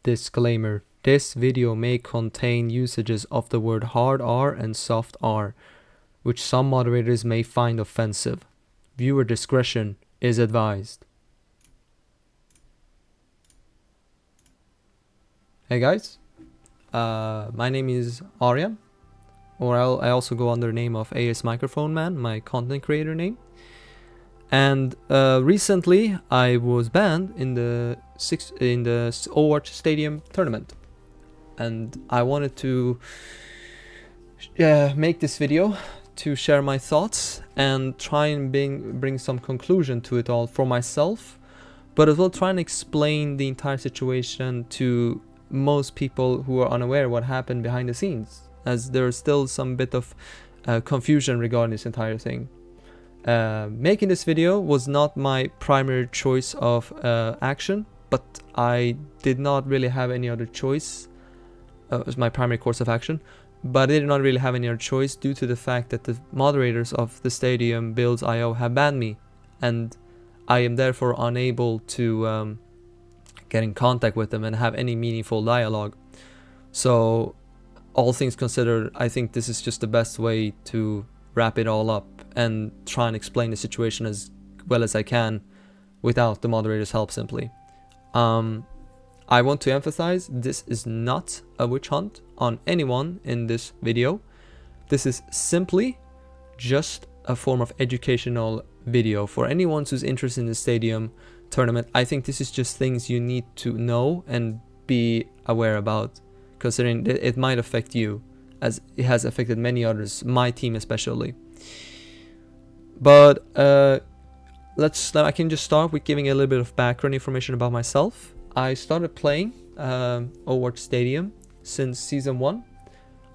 Disclaimer: this video may contain usages of the word hard R and soft R, which some moderators may find offensive. Viewer discretion is advised. Hey guys, my name is Aryan, or I also go under the name of AS Microphone Man, my content creator name. And recently I was banned in the Overwatch Stadium Tournament, and I wanted to make this video to share my thoughts and try and bring some conclusion to it all for myself, but as well try and explain the entire situation to most people who are unaware what happened behind the scenes, as there's still some bit of confusion regarding this entire thing. Making this video was not my primary choice of action, but I did not really have any other choice. It was my primary course of action, but I did not really have any other choice due to the fact that the moderators of the Stadium Builds.io have banned me, and I am therefore unable to get in contact with them and have any meaningful dialogue. So, all things considered, I think this is just the best way to wrap it all up and try and explain the situation as well as I can without the moderator's help simply. I want to emphasize, this is not a witch hunt on anyone in this video. This is simply just a form of educational video for anyone who's interested in the Stadium Tournament. I think this is just things you need to know and be aware about, considering that it might affect you as it has affected many others, my team especially. But I can just start with giving a little bit of background information about myself. I started playing Overwatch Stadium since Season 1.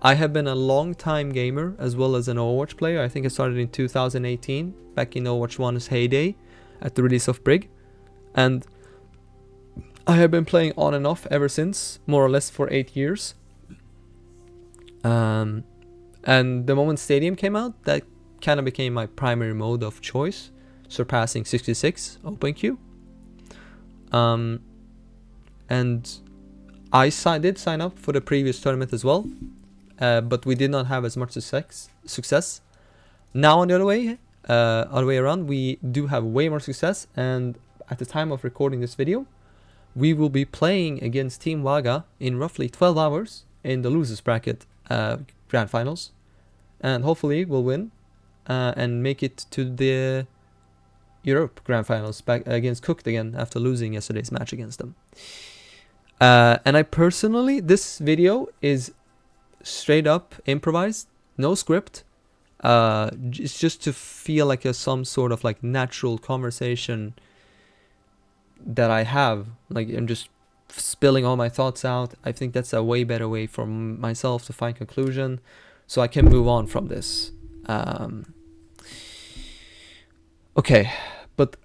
I have been a long time gamer as well as an Overwatch player. I think I started in 2018, back in Overwatch 1's heyday, at the release of Brig. And I have been playing on and off ever since, more or less for 8 years. And the moment Stadium came out, that kind of became my primary mode of choice, surpassing 66 open queue. And I did sign up for the previous tournament as well, but we did not have as much success. Now on the other way around, we do have way more success, and at the time of recording this video, we will be playing against Team Waga in roughly 12 hours in the losers bracket grand finals, and hopefully we'll win and make it to the Europe grand finals back against Cooked again after losing yesterday's match against them. And I personally, this video is straight up improvised, no script. It's just to feel like some sort of like natural conversation that I have, like I'm just spilling all my thoughts out. I think that's a way better way for myself to find conclusion, so I can move on from this. Okay, but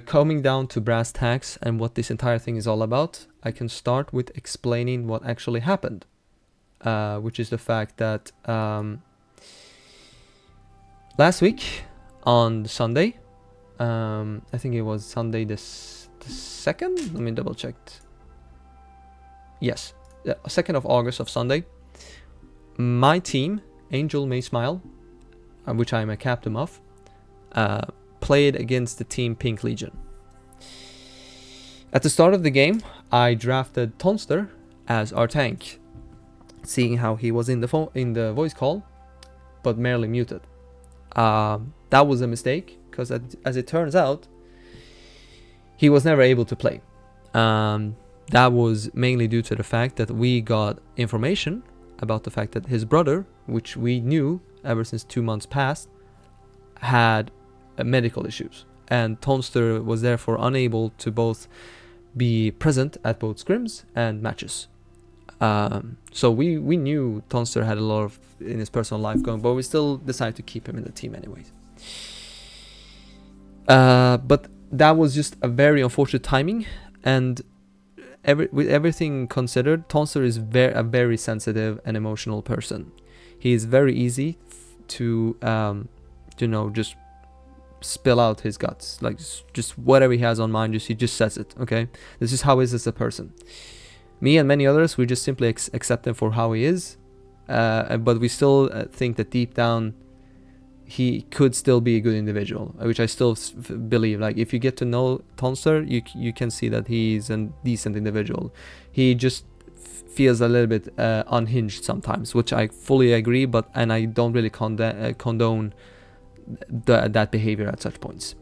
coming down to brass tacks and what this entire thing is all about, I can start with explaining what actually happened, which is the fact that last week on Sunday, I think it was Sunday the 2nd, let me double check. Yes, 2nd of August of Sunday, my team, Angel May Smile, which I am a captain of, played against the team Pink Legion. At the start of the game, I drafted Tonster as our tank, seeing how he was in the voice call, but merely muted. That was a mistake, because as it turns out, he was never able to play. That was mainly due to the fact that we got information about the fact that his brother, which we knew ever since 2 months past, had medical issues, and Tonster was therefore unable to both be present at both scrims and matches. So we knew Tonster had a lot of in his personal life going, but we still decided to keep him in the team anyways. But that was just a very unfortunate timing, and with everything considered, Tonster is a very sensitive and emotional person. He is very easy to just spill out his guts, like just whatever he has on mind, he just says it. Okay, this is how he is as a person. Me and many others, we just simply accept him for how he is, but we still think that deep down he could still be a good individual, which I still believe. Like, if you get to know Tonster, you can see that he's a decent individual. He just feels a little bit unhinged sometimes, which I fully agree, and I don't really condone that behavior at such points.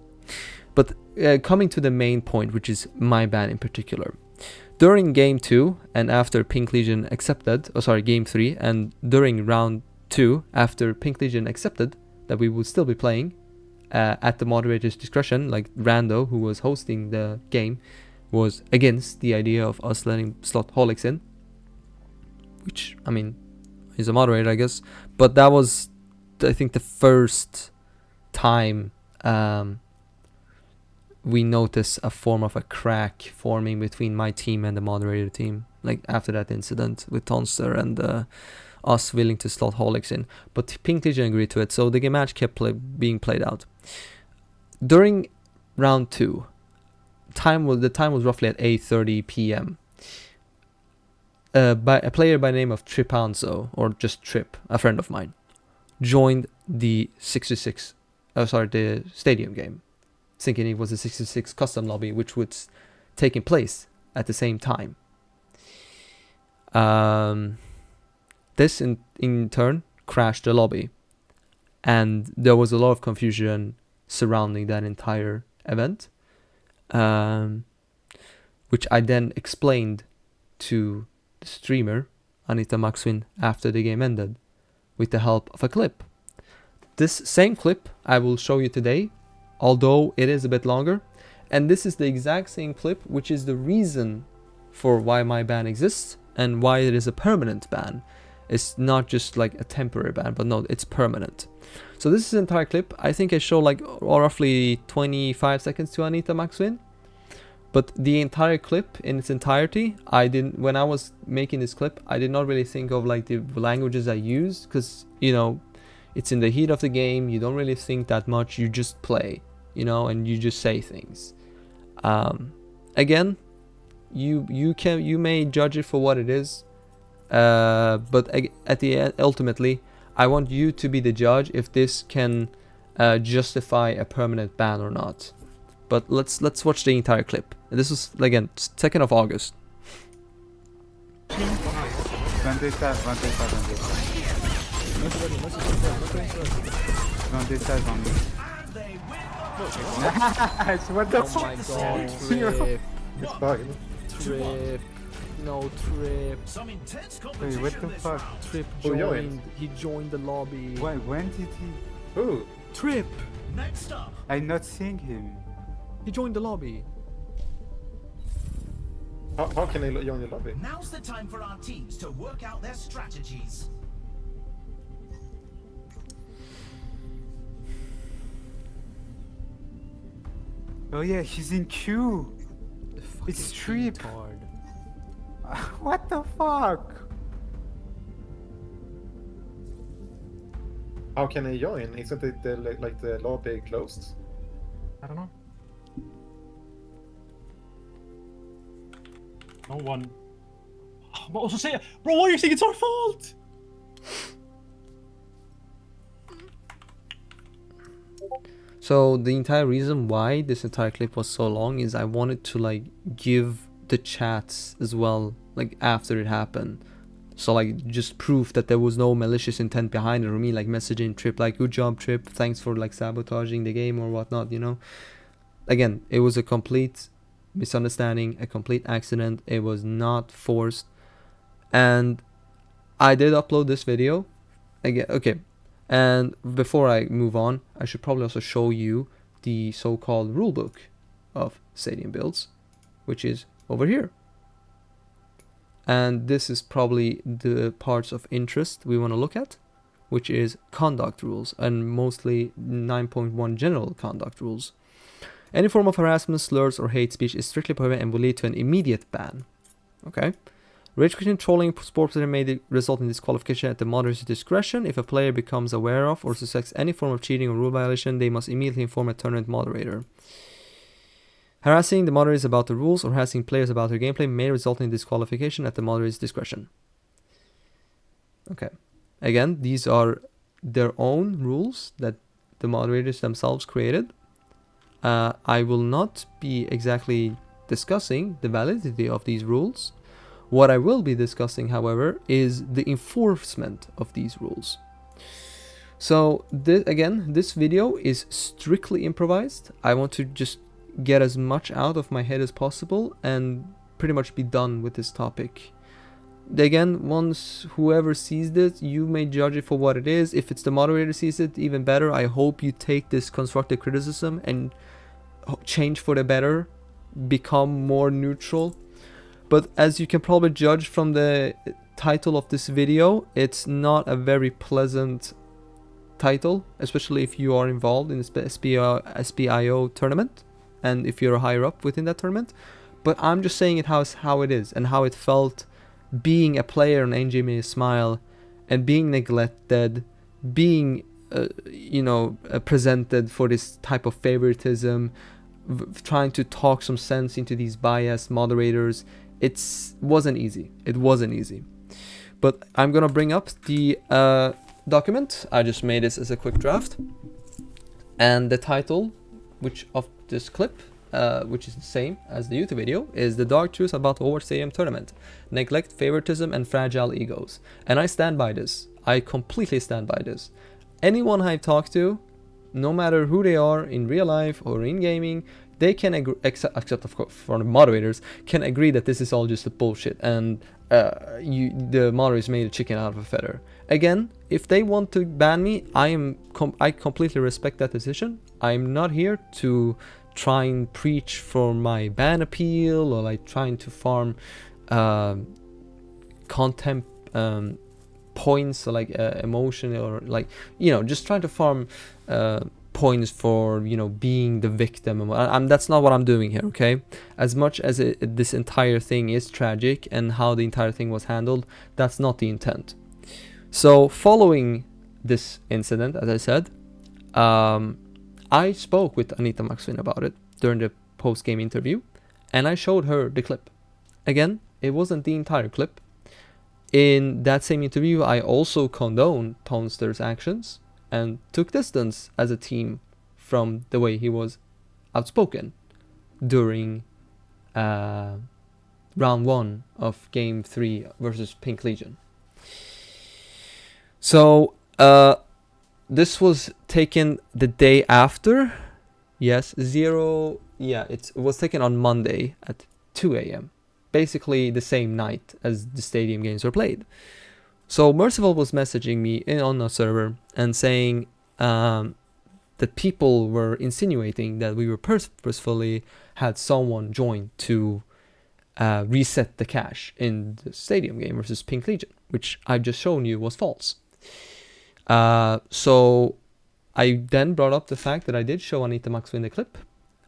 But coming to the main point, which is my ban in particular. During Game 2 and after Pink Legion accepted, Game 3, and during Round 2, after Pink Legion accepted that we would still be playing at the moderator's discretion, like Rando, who was hosting the game, was against the idea of us letting Slotholics in. Which, I mean, he's a moderator, I guess. But that was, I think, the first time we noticed a form of a crack forming between my team and the moderator team. Like, after that incident with Tonster and us willing to slot Holics in. But Pink Legion agreed to it, so the game match kept being played out. During round 2, the time was roughly at 8:30 p.m. A player by the name of Tripanzo, or just Trip, a friend of mine, joined the the stadium game, thinking it was a 66 custom lobby, which was taking place at the same time. This in turn crashed the lobby, and there was a lot of confusion surrounding that entire event, which I then explained to the streamer Anita Maxwin after the game ended with the help of a clip. This same clip I will show you today, although it is a bit longer, and this is the exact same clip, which is the reason for why my ban exists and why it is a permanent ban. It's not just like a temporary ban, but no, it's permanent. So this is the entire clip. I think I show like roughly 25 seconds to Anita Maxwin, but the entire clip in its entirety, when I was making this clip, I did not really think of like the languages I use, because, you know, it's in the heat of the game, you don't really think that much, you just play, you know, and you just say things. Again, you may judge it for what it is, but at the end, ultimately, I want you to be the judge if this can justify a permanent ban or not. But let's watch the entire clip. And this was, again, 2nd of August. What the fuck? Oh my god, Trip. It's fine. Trip. No, Trip. Wait, what the fuck? Trip he joined the lobby. When did he? Who? Trip. Next up, I'm not seeing him. He joined the lobby. How can they join the lobby? now's the time for our teams to work out their strategies. Oh yeah, he's in queue. It's Trip. What the fuck? How can they join? Isn't it the lobby closed? I don't know. No one. But also say, bro, why do you think it's our fault? So the entire reason why this entire clip was so long is I wanted to like give the chats as well, like after it happened. So like just proof that there was no malicious intent behind it, or me like messaging Trip like, good job Trip, thanks for like sabotaging the game or whatnot, you know. Again, it was a complete misunderstanding, a complete accident. It was not forced, and I did upload this video again. Okay, and before I move on, I should probably also show you the so-called rulebook of stadium builds, which is over here. And this is probably the parts of interest we want to look at, which is conduct rules, and mostly 9.1 general conduct rules. Any form of harassment, slurs, or hate speech is strictly prohibited and will lead to an immediate ban. Okay. Rage quitting, trolling, sports may result in disqualification at the moderator's discretion. If a player becomes aware of or suspects any form of cheating or rule violation, they must immediately inform a tournament moderator. Harassing the moderators about the rules or harassing players about their gameplay may result in disqualification at the moderator's discretion. Okay. Again, these are their own rules that the moderators themselves created. I will not be exactly discussing the validity of these rules. What I will be discussing, however, is the enforcement of these rules. So, this video is strictly improvised. I want to just get as much out of my head as possible and pretty much be done with this topic. Again, once whoever sees this, you may judge it for what it is. If it's the moderator sees it, even better. I hope you take this constructive criticism and change for the better, become more neutral. But as you can probably judge from the title of this video, it's not a very pleasant title, especially if you are involved in the SPIO tournament and if you're higher up within that tournament. But I'm just saying it how it is and how it felt being a player on NGMA Smile and being neglected, being presented for this type of favoritism, trying to talk some sense into these biased moderators. It wasn't easy. But I'm gonna bring up the document. I just made this as a quick draft, and the title of this clip, which is the same as the YouTube video, is The Dark Truth About the Overwatch Stadium Tournament: Neglect, Favoritism, and Fragile Egos. And I stand by this. I completely stand by this. Anyone I've talked to, no matter who they are in real life or in gaming, they can agree, except of course for the moderators, can agree that this is all just a bullshit, and the moderators made a chicken out of a feather. Again, if they want to ban me, I completely respect that decision. I'm not here to try and preach for my ban appeal or like trying to farm content points or like emotion or like just trying to farm points for being the victim. That's not what I'm doing here, okay? As much as this entire thing is tragic and how the entire thing was handled, that's not the intent. So following this incident, as I said, I spoke with Anita Maxwin about it during the post-game interview, and I showed her the clip. Again, it wasn't the entire clip. In that same interview, I also condoned Tonster's actions and took distance as a team from the way he was outspoken during round 1 of Game 3 versus Pink Legion. So, this was taken the day after. Yes, it was taken on Monday at 2 a.m. Basically the same night as the stadium games were played. So Merciful was messaging me on the server and saying that people were insinuating that we were purposefully had someone join to reset the cache in the stadium game versus Pink Legion, which I've just shown you was false. So I then brought up the fact that I did show Anita Maxwin the clip,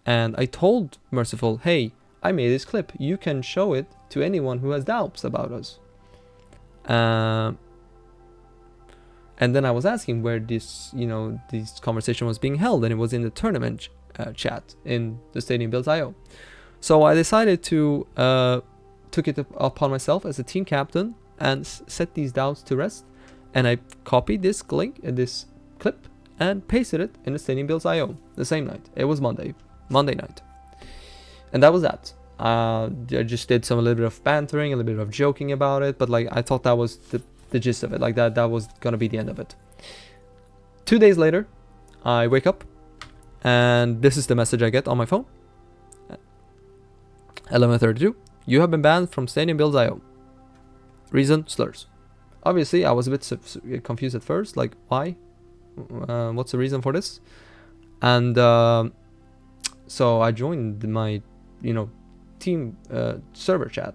and I told Merciful, hey, I made this clip. You can show it to anyone who has doubts about us. And then I was asking where this conversation was being held, and it was in the tournament chat in the Stadium Builds IO. So I decided to took it upon myself as a team captain and set these doubts to rest. And I copied this link, this clip, and pasted it in the Stadium Builds IO the same night. It was Monday night. And that was that. I just did a little bit of bantering, a little bit of joking about it, but like I thought that was the gist of it. Like that was gonna be the end of it. 2 days later, I wake up, and this is the message I get on my phone. 11:32. You have been banned from Stadium Builds IO. Reason: slurs. Obviously, I was a bit confused at first. Like, why? What's the reason for this? And so I joined my team server chat,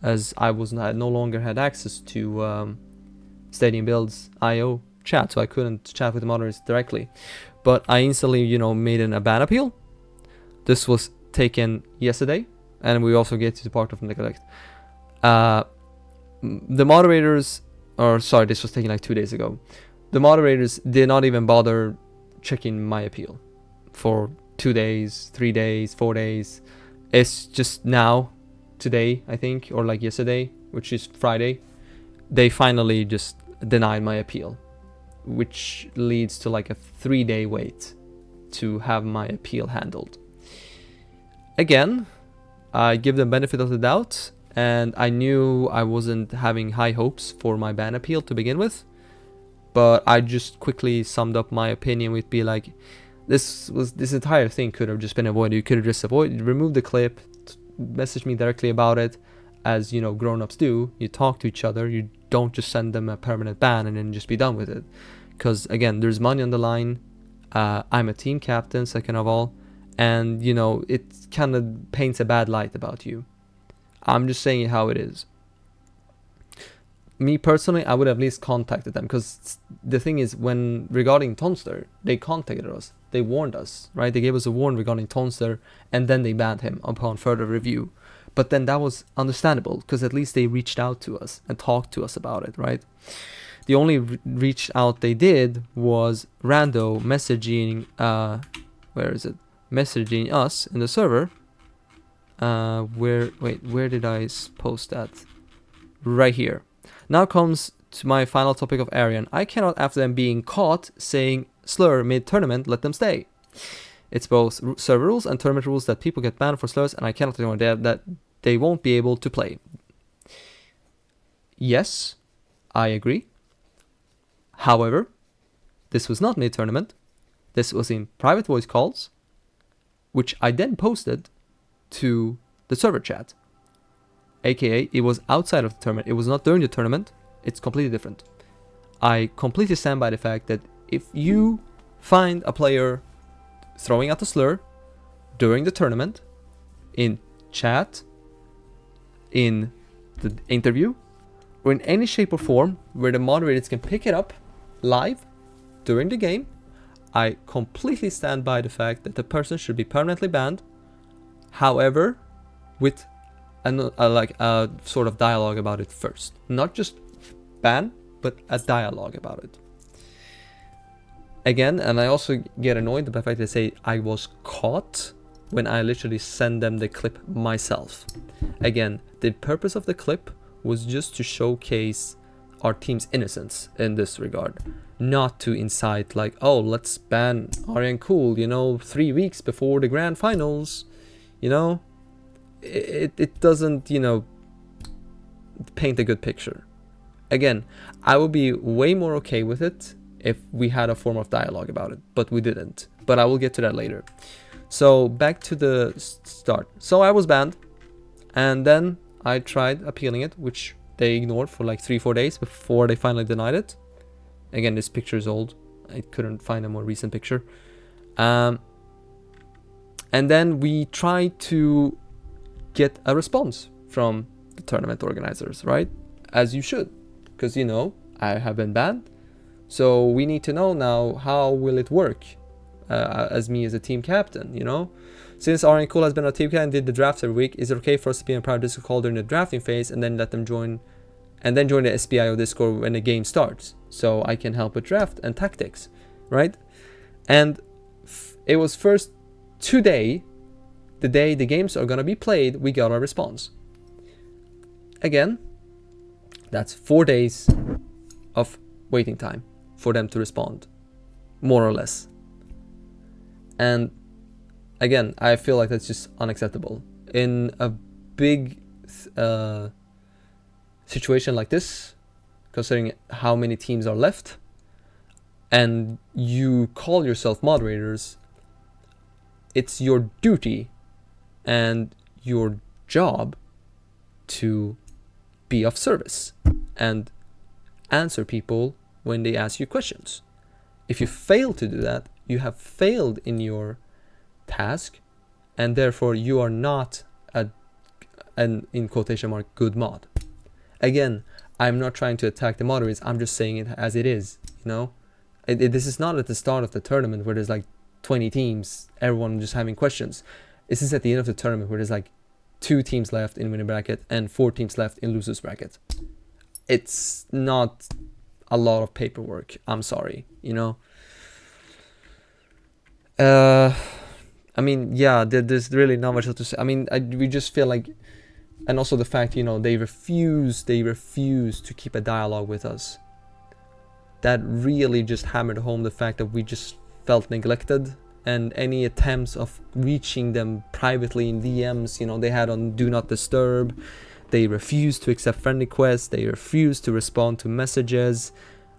as I no longer had access to Stadium Builds IO chat, so I couldn't chat with the moderators directly. But I instantly made a ban appeal. This was taken yesterday, and we also get to the part of neglect. The moderators, this was taken like 2 days ago. The moderators did not even bother checking my appeal for 2 days, 3 days, 4 days. It's just now, today, I think, or like yesterday, which is Friday, they finally just denied my appeal, which leads to like a 3-day wait to have my appeal handled. Again, I give them benefit of the doubt, and I knew I wasn't having high hopes for my ban appeal to begin with, but I just quickly summed up my opinion with be like, this entire thing could have just been avoided. You could have just removed the clip, message me directly about it, as you know, grown-ups do. You talk to each other, you don't just send them a permanent ban and then just be done with it. Because again, there's money on the line. I'm a team captain, second of all, and you know, it kind of paints a bad light about you. I'm just saying it how it is. Me personally, I would have at least contacted them, because the thing is, when regarding Tonster, they contacted us, they warned us, right? They gave us a warning regarding Tonster, and then they banned him upon further review. But then that was understandable, because at least they reached out to us and talked to us about it, right? The only reach out they did was rando messaging, where is it? Messaging us in the server. Where did I post that? Right here. Now comes to my final topic of Arian. I cannot, after them being caught saying slur mid-tournament, let them stay. It's both server rules and tournament rules that people get banned for slurs, and I cannot ignore that they won't be able to play. Yes, I agree. However, this was not mid-tournament. This was in private voice calls, which I then posted to the server chat. AKA, it was outside of the tournament. It was not during the tournament. It's completely different. I completely stand by the fact that if you find a player throwing out a slur during the tournament, in chat, in the interview, or in any shape or form where the moderators can pick it up live during the game, I completely stand by the fact that the person should be permanently banned. However, with a sort of dialogue about it first. Not just ban, but a dialogue about it. Again, and I also get annoyed by the fact they say I was caught when I literally send them the clip myself. Again, the purpose of the clip was just to showcase our team's innocence in this regard. Not to incite like, oh, let's ban Aryan Cool, you know, 3 weeks before the grand finals, you know. It doesn't, you know, paint a good picture. Again, I would be way more okay with it if we had a form of dialogue about it, but we didn't. But I will get to that later. So back to the start. So I was banned, and then I tried appealing it, which they ignored for like 3-4 days before they finally denied it. Again, this picture is old. I couldn't find a more recent picture. And then we tried to get a response from the tournament organizers, right? As you should, because you know, I have been banned, so we need to know now how will it work as me as a team captain, you know? Since Aryan Cool has been a team captain and did the draft every week, is it okay for us to be in a private Discord call during the drafting phase and then let them join, and then join the SBIO Discord when the game starts, so I can help with draft and tactics, right? And it was first today, the day the games are gonna be played, we got our response. Again, that's 4 days of waiting time for them to respond, more or less. And again, I feel like that's just unacceptable. In a big situation like this, considering how many teams are left, and you call yourself moderators, it's your duty and your job to be of service and answer people when they ask you questions. If you fail to do that, you have failed in your task, and therefore you are not an in quotation mark good mod. Again, I'm not trying to attack the moderators, I'm just saying it as it is, you know. This is not at the start of the tournament where there's like 20 teams, everyone just having questions. This is at the end of the tournament where there's like 2 teams left in winner bracket and 4 teams left in losers bracket. It's not a lot of paperwork, I'm sorry, you know. I mean, yeah, there's really not much else to say. I mean, we just feel like, and also the fact, you know, they refuse to keep a dialogue with us. That really just hammered home the fact that we just felt neglected, and any attempts of reaching them privately in DMs, you know, they had on do not disturb. They refused to accept friend requests. They refused to respond to messages.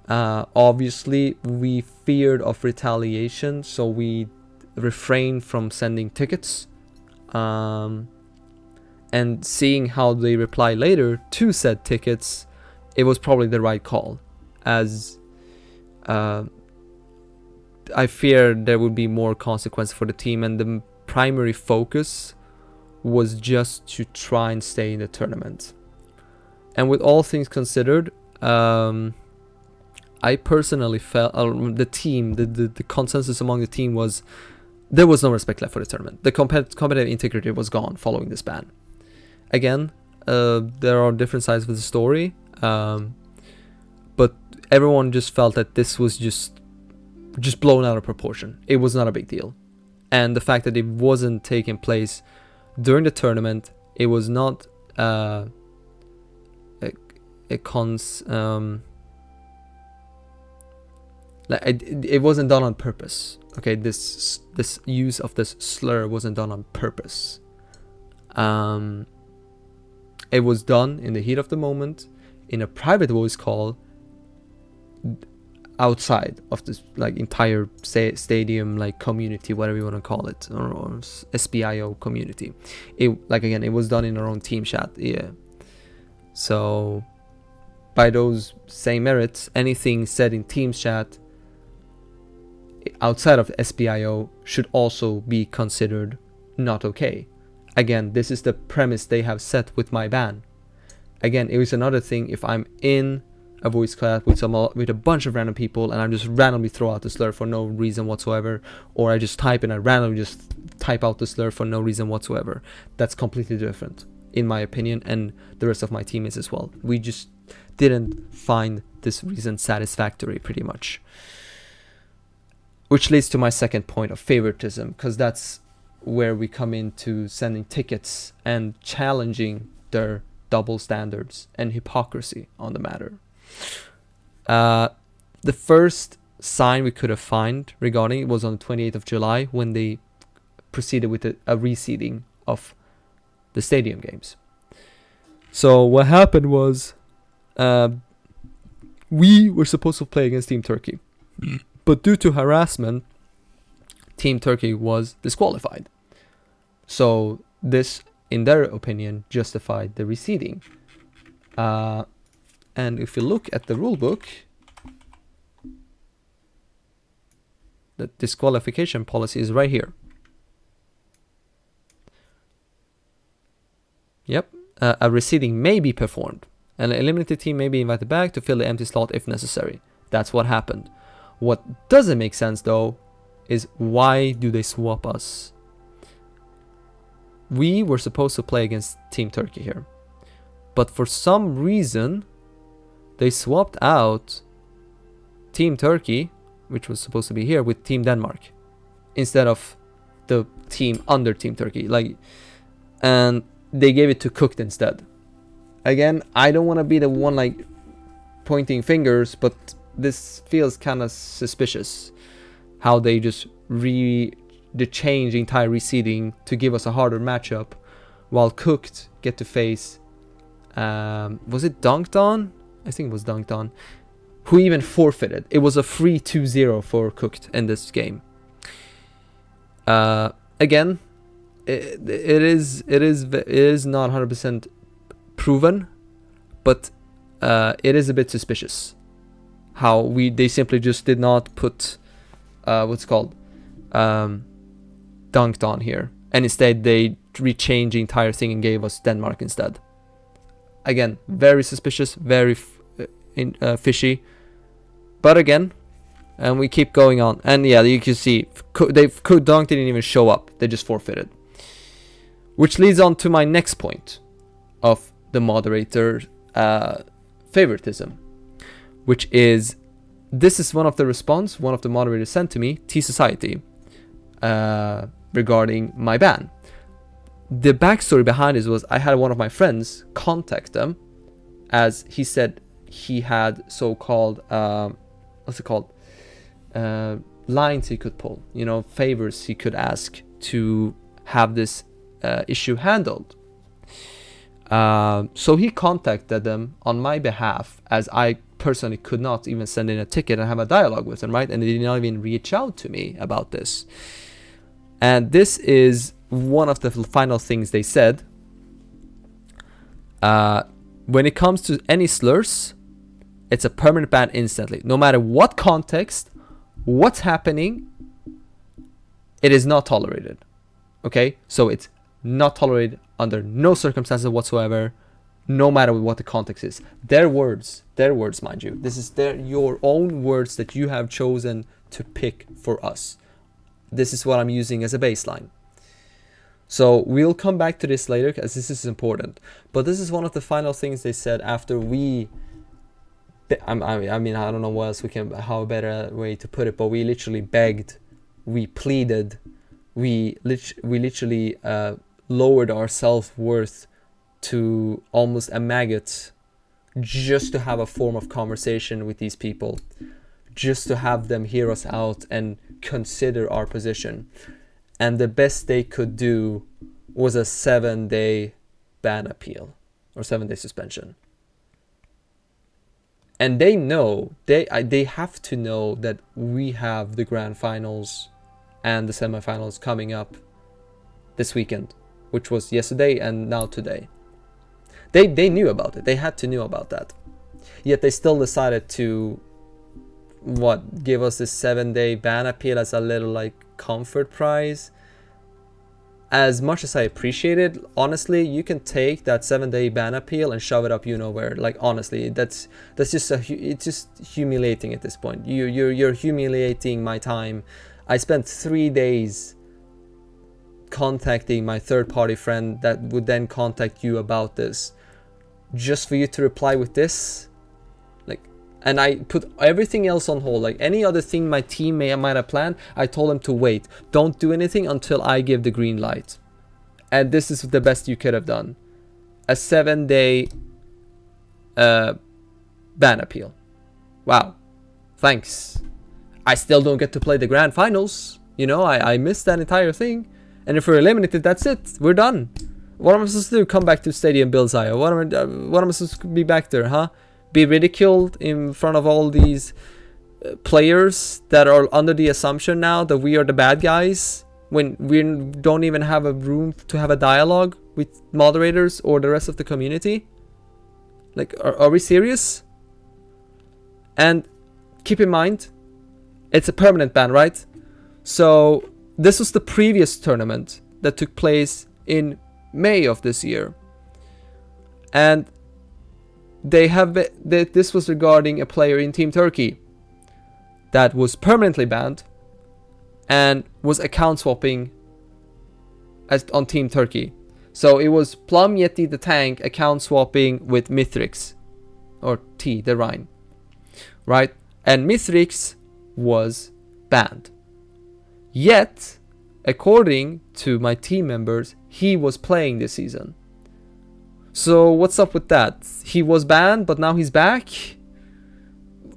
Obviously, we feared of retaliation, so we refrained from sending tickets. And seeing how they reply later to said tickets, it was probably the right call, as I fear there would be more consequences for the team, and the primary focus was just to try and stay in the tournament. And with all things considered, I personally felt the team, the consensus among the team was there was no respect left for the tournament. The competitive integrity was gone following this ban. Again, there are different sides of the story, but everyone just felt that this was just blown out of proportion. It was not a big deal, and the fact that it wasn't taking place during the tournament, it was not it wasn't done on purpose. Okay, this use of this slur wasn't done on purpose. It was done in the heat of the moment, in a private voice call, outside of this like entire stadium like community, whatever you want to call it, or SBIO community. It, like, again, it was done in our own team chat. Yeah. So by those same merits, anything said in team chat outside of SBIO should also be considered not okay. Again, this is the premise they have set with my ban. Again, it was another thing if I'm in a voice chat with a bunch of random people and I just randomly throw out the slur for no reason whatsoever, or I just type and I randomly just type out the slur for no reason whatsoever. That's completely different, in my opinion, and the rest of my teammates as well. We just didn't find this reason satisfactory, pretty much. Which leads to my second point of favoritism, because that's where we come into sending tickets and challenging their double standards and hypocrisy on the matter. The first sign we could have found regarding it was on the 28th of July when they proceeded with a reseeding of the stadium games. So what happened was we were supposed to play against Team Turkey, but due to harassment, Team Turkey was disqualified. So this, in their opinion, justified the reseeding. And if you look at the rulebook, the disqualification policy is right here. Yep, a reseeding may be performed. An eliminated team may be invited back to fill the empty slot if necessary. That's what happened. What doesn't make sense, though, is why do they swap us? We were supposed to play against Team Turkey here, but for some reason they swapped out Team Turkey, which was supposed to be here, with Team Denmark instead of the team under Team Turkey. And they gave it to Cooked instead. Again, I don't want to be the one like pointing fingers, but this feels kind of suspicious. How they just change the entire reseeding to give us a harder matchup, while Cooked get to face was it Dunked On? I think it was Dunked On, who even forfeited. It was a free 2-0 for Cooked in this game. Again, it is not 100% proven, but it is a bit suspicious how they simply just did not put what's called Dunked On here, and instead they rechanged the entire thing and gave us Denmark instead. Again, very suspicious, very fishy. But again, and we keep going on, and yeah, you can see Dunk didn't even show up. They just forfeited. Which leads on to my next point of the moderator favoritism, which is, this is one of the response one of the moderators sent to me, T Society. regarding my ban. The backstory behind this was I had one of my friends contact them, as he said he had so-called lines he could pull, you know, favors he could ask to have this issue handled. So he contacted them on my behalf, as I personally could not even send in a ticket and have a dialogue with them, right? And they did not even reach out to me about this. And this is one of the final things they said. When it comes to any slurs, it's a permanent ban instantly. No matter what context, what's happening, it is not tolerated. Okay? So it's not tolerated under no circumstances whatsoever, no matter what the context is. Their words, mind you. This is your own words that you have chosen to pick for us. This is what I'm using as a baseline. So we'll come back to this later, because this is important. But this is one of the final things they said after we... I mean, I don't know what else how a better way to put it, but we literally begged, we pleaded, we literally lowered our self-worth to almost a maggot, just to have a form of conversation with these people, just to have them hear us out and consider our position. And the best they could do was a 7-day ban appeal, or 7-day suspension. And they know, they have to know that we have the grand finals and the semifinals coming up this weekend, which was yesterday and now today. They knew about it. They had to know about that. Yet they still decided to, give us this 7-day ban appeal as a little like comfort prize. As much as I appreciate it, honestly, you can take that 7-day ban appeal and shove it up you know where. Like, honestly, that's just it's just humiliating at this point. You're humiliating my time. I spent 3 days contacting my third-party friend that would then contact you about this, just for you to reply with this. And I put everything else on hold. Like any other thing my team might have planned, I told them to wait. Don't do anything until I give the green light. And this is the best you could have done. A 7-day ban appeal. Wow. Thanks. I still don't get to play the grand finals. You know, I missed that entire thing. And if we're eliminated, that's it. We're done. What am I supposed to do? Come back to Stadium Bullseye? What am I supposed to be back there, huh? Be ridiculed in front of all these players that are under the assumption now that we are the bad guys, when we don't even have a room to have a dialogue with moderators or the rest of the community? Like, are we serious? And keep in mind, it's a permanent ban, right? So this was the previous tournament that took place in May of this year. And this was regarding a player in Team Turkey that was permanently banned and was account swapping on Team Turkey. So it was Plum Yeti the tank account swapping with Mithrix, or T the Rhine, right? And Mithrix was banned. Yet, according to my team members, he was playing this season. So what's up with that? He was banned, but now he's back?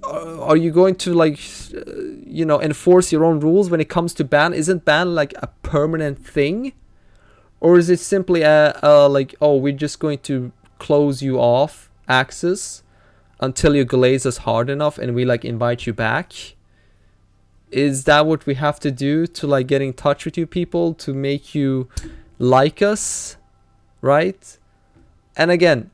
Are you going to enforce your own rules when it comes to ban? Isn't ban like a permanent thing? Or is it simply we're just going to close you off access until you glaze us hard enough and we invite you back? Is that what we have to do to get in touch with you people to make you like us? Right? And again,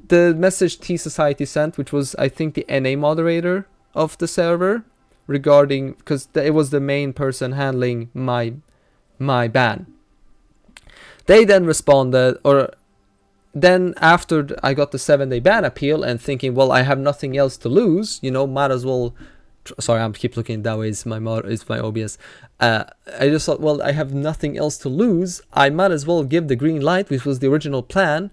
the message T Society sent, which was, I think, the NA moderator of the server, regarding, because it was the main person handling my ban. They then responded, or then after I got the 7-day ban appeal and thinking, well, I have nothing else to lose, might as well. Sorry, I keep looking that way. It's my OBS. I just thought, well, I have nothing else to lose. I might as well give the green light, which was the original plan.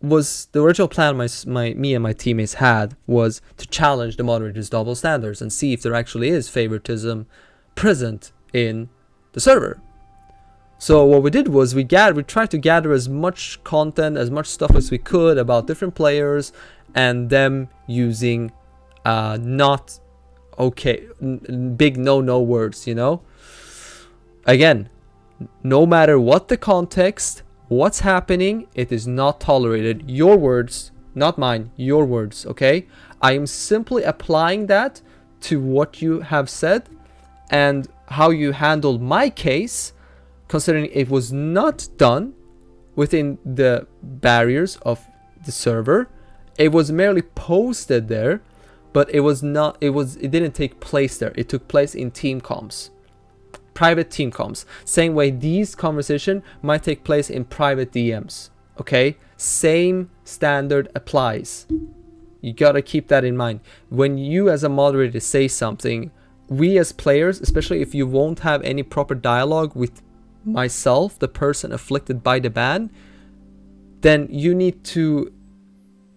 Me and my teammates had was to challenge the moderators' double standards and see if there actually is favoritism present in the server. So what we did was we tried to gather as much content, as much stuff as we could about different players and them using not okay, big no words, you know. Again, no matter what the context, what's happening, it is not tolerated. Your words, not mine, your words, okay? I am simply applying that to what you have said and how you handled my case, considering it was not done within the barriers of the server. It was merely posted there, but it didn't take place there. It took place in team comms, private team comms. Same way these conversation might take place in private DMs. Okay, same standard applies. You gotta keep that in mind. When you as a moderator say something, we as players, especially if you won't have any proper dialogue with myself, the person afflicted by the ban, then you need to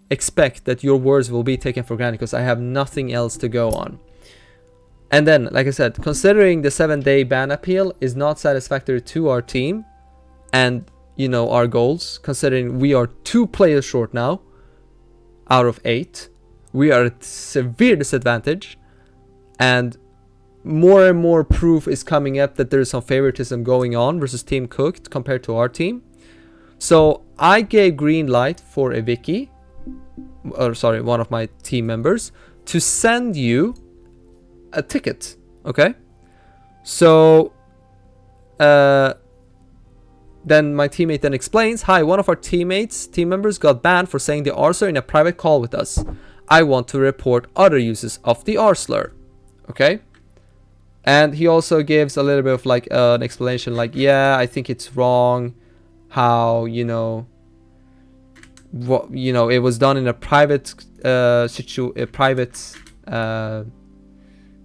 expect that your words will be taken for granted, because I have nothing else to go on. And then, like I said, considering the 7-day ban appeal is not satisfactory to our team and, you know, our goals, considering we are 2 players short now out of 8, we are at severe disadvantage, and more proof is coming up that there is some favoritism going on versus Team Cooked compared to our team. So I gave green light for a Vicky, or sorry, one of my team members, to send you a ticket. Okay, so then my teammate then explains, hi, one of our team members got banned for saying the R slur in a private call with us. I want to report other uses of the R slur. Okay, and he also gives a little bit of like an explanation, like, yeah, I think it's wrong how, you know, what, you know, it was done in a private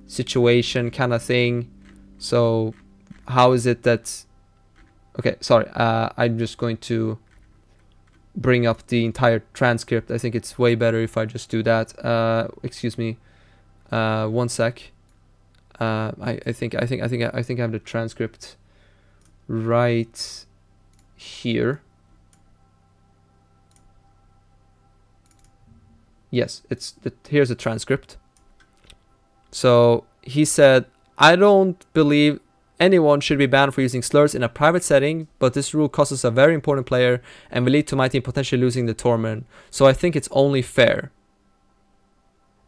situation kind of thing. So how is it that, okay, sorry, I'm just going to bring up the entire transcript. I think it's way better if I just do that. Excuse me, one sec. I think I have the transcript right here. Yes, here's the transcript. So he said, I don't believe anyone should be banned for using slurs in a private setting, but this rule costs a very important player and will lead to my team potentially losing the tournament. So I think it's only fair.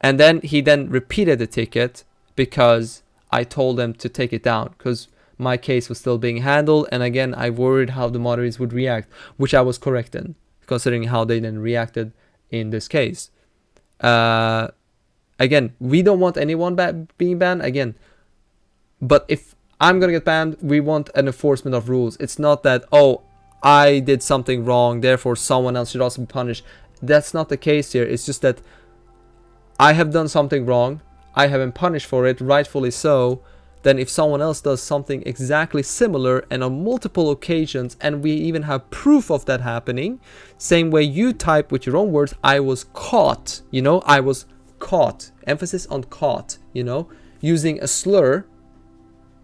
And then he then repeated the ticket because I told them to take it down, because my case was still being handled. And again, I worried how the moderators would react, which I was correct in, considering how they then reacted in this case. Again, we don't want anyone being banned, again, but if I'm gonna get banned, we want an enforcement of rules. It's not that, oh, I did something wrong, therefore someone else should also be punished. That's not the case here. It's just that I have done something wrong, I have been punished for it, rightfully so. Then if someone else does something exactly similar and on multiple occasions, and we even have proof of that happening, same way you type with your own words, I was caught, you know, I was caught, emphasis on caught, you know, using a slur.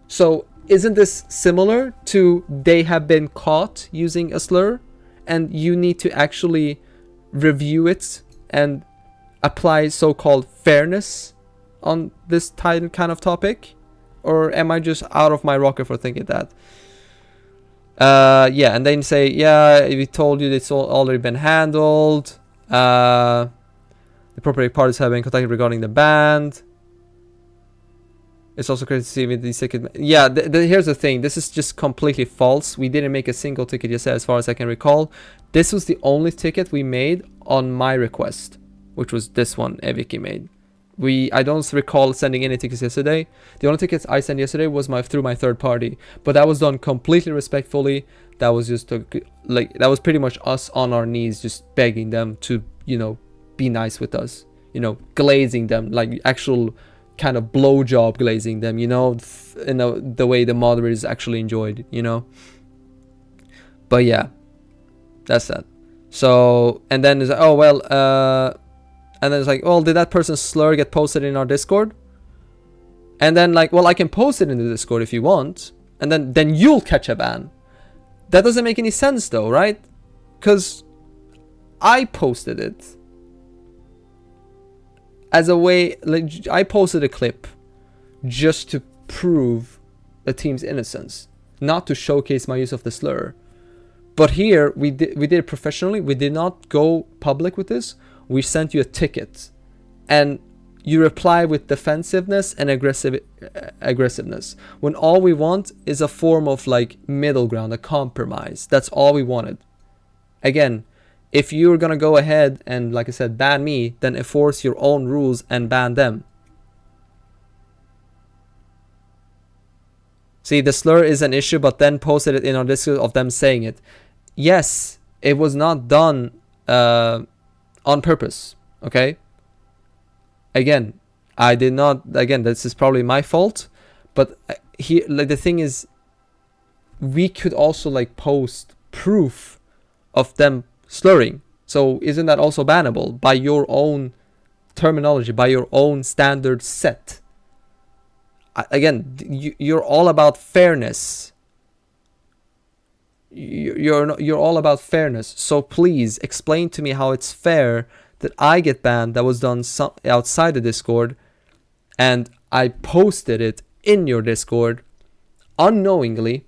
So isn't this similar to they have been caught using a slur, and you need to actually review it and apply so-called fairness on this kind of topic? Or am I just out of my rocker for thinking that? Yeah, and then say, yeah, we told you it's already been handled. The appropriate parties have been contacted regarding the ban. It's also crazy to see with the ticket. Yeah, here's the thing. This is just completely false. We didn't make a single ticket yesterday, as far as I can recall. This was the only ticket we made on my request, which was this one Eviki made. I don't recall sending any tickets yesterday. The only tickets I sent yesterday was through my third party, but that was done completely respectfully. That was just that was pretty much us on our knees, just begging them to, you know, be nice with us, you know, glazing them, like actual kind of blowjob glazing them, you know, the way the moderators actually enjoyed, you know. But yeah, that's that. So, and then it's like, oh well, and then it's like, well, did that person's slur get posted in our Discord? And then like, well, I can post it in the Discord if you want, and then you'll catch a ban. That doesn't make any sense though, right? Because I posted it as a way, like, I posted a clip just to prove the team's innocence, not to showcase my use of the slur. But here we did it professionally. We did not go public with this. We sent you a ticket, and you reply with defensiveness and aggressiveness, when all we want is a form of like middle ground, a compromise. That's all we wanted. Again, if you're gonna go ahead and, like I said, ban me, then enforce your own rules and ban them. See, the slur is an issue, but then posted it in our Discord of them saying it. Yes, it was not done on purpose, okay? Again, I did not, again, this is probably my fault, but here, like, the thing is, we could also like post proof of them slurring. So isn't that also bannable by your own terminology, by your own standard set? Again, you're all about fairness. You're all about fairness. So please explain to me how it's fair that I get banned that was done outside the Discord, and I posted it in your Discord unknowingly,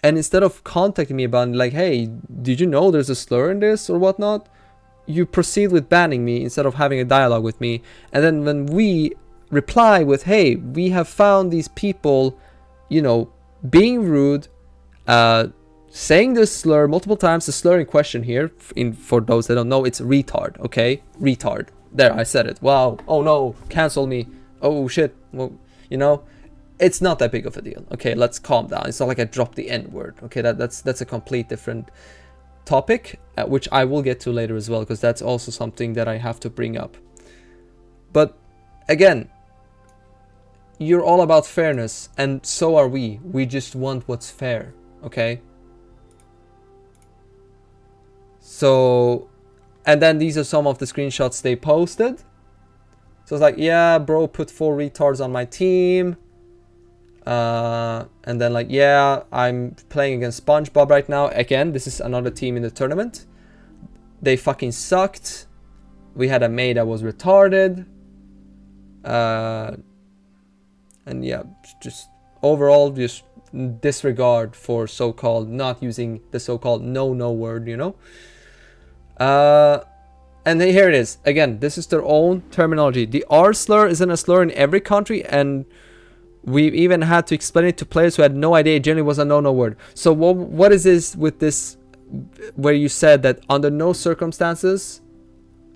and instead of contacting me about it, like, hey, did you know there's a slur in this or whatnot, you proceed with banning me instead of having a dialogue with me. And then when we reply with, hey, we have found these people, you know, being rude, saying this slur multiple times. The slur in question here, for those that don't know, it's retard, okay? Retard. There, I said it. Wow. Oh no, cancel me. Oh shit. Well, you know, it's not that big of a deal. Okay, let's calm down. It's not like I dropped the N-word. Okay, that's a complete different topic, which I will get to later as well, because that's also something that I have to bring up. But again, you're all about fairness, and so are we. We just want what's fair, okay? So, and then these are some of the screenshots they posted. So it's like, yeah, bro, put 4 retards on my team. And then like, yeah, I'm playing against SpongeBob right now. Again, this is another team in the tournament. They fucking sucked. We had a mate that was retarded. And yeah, just overall, just disregard for so-called not using the so-called no word, you know. And then here it is again. This is their own terminology. The R slur isn't a slur in every country, and we've even had to explain it to players who had no idea it generally was a no word. So what is this with this, where you said that under no circumstances,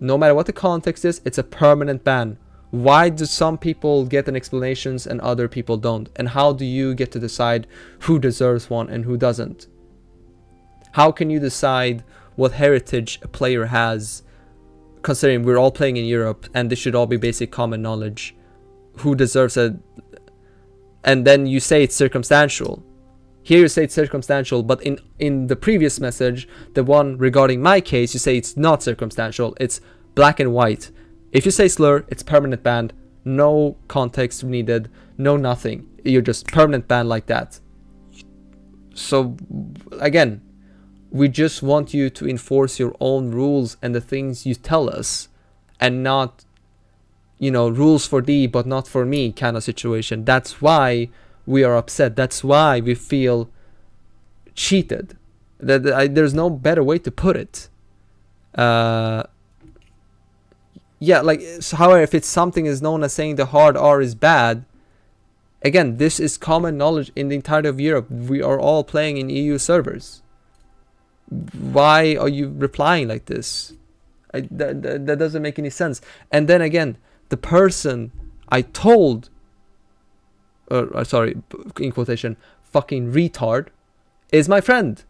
no matter what the context is, it's a permanent ban? Why do some people get an explanations and other people don't? And how do you get to decide who deserves one and who doesn't? How can you decide what heritage a player has, considering we're all playing in Europe and this should all be basic common knowledge? Who deserves a... And then you say it's circumstantial. Here you say it's circumstantial, but in the previous message, the one regarding my case, you say it's not circumstantial. It's black and white. If you say slur, it's permanent ban. No context needed. No nothing. You're just permanent ban like that. So again, we just want you to enforce your own rules and the things you tell us, and not, you know, rules for thee but not for me kind of situation. That's why we are upset. That's why we feel cheated. There's no better way to put it. Yeah, like, so however, if it's something is known as saying the hard R is bad, again, this is common knowledge in the entirety of Europe. We are all playing in EU servers. Why are you replying like this? That doesn't make any sense. And then again, the person I told, sorry, in quotation, fucking retard, is my friend.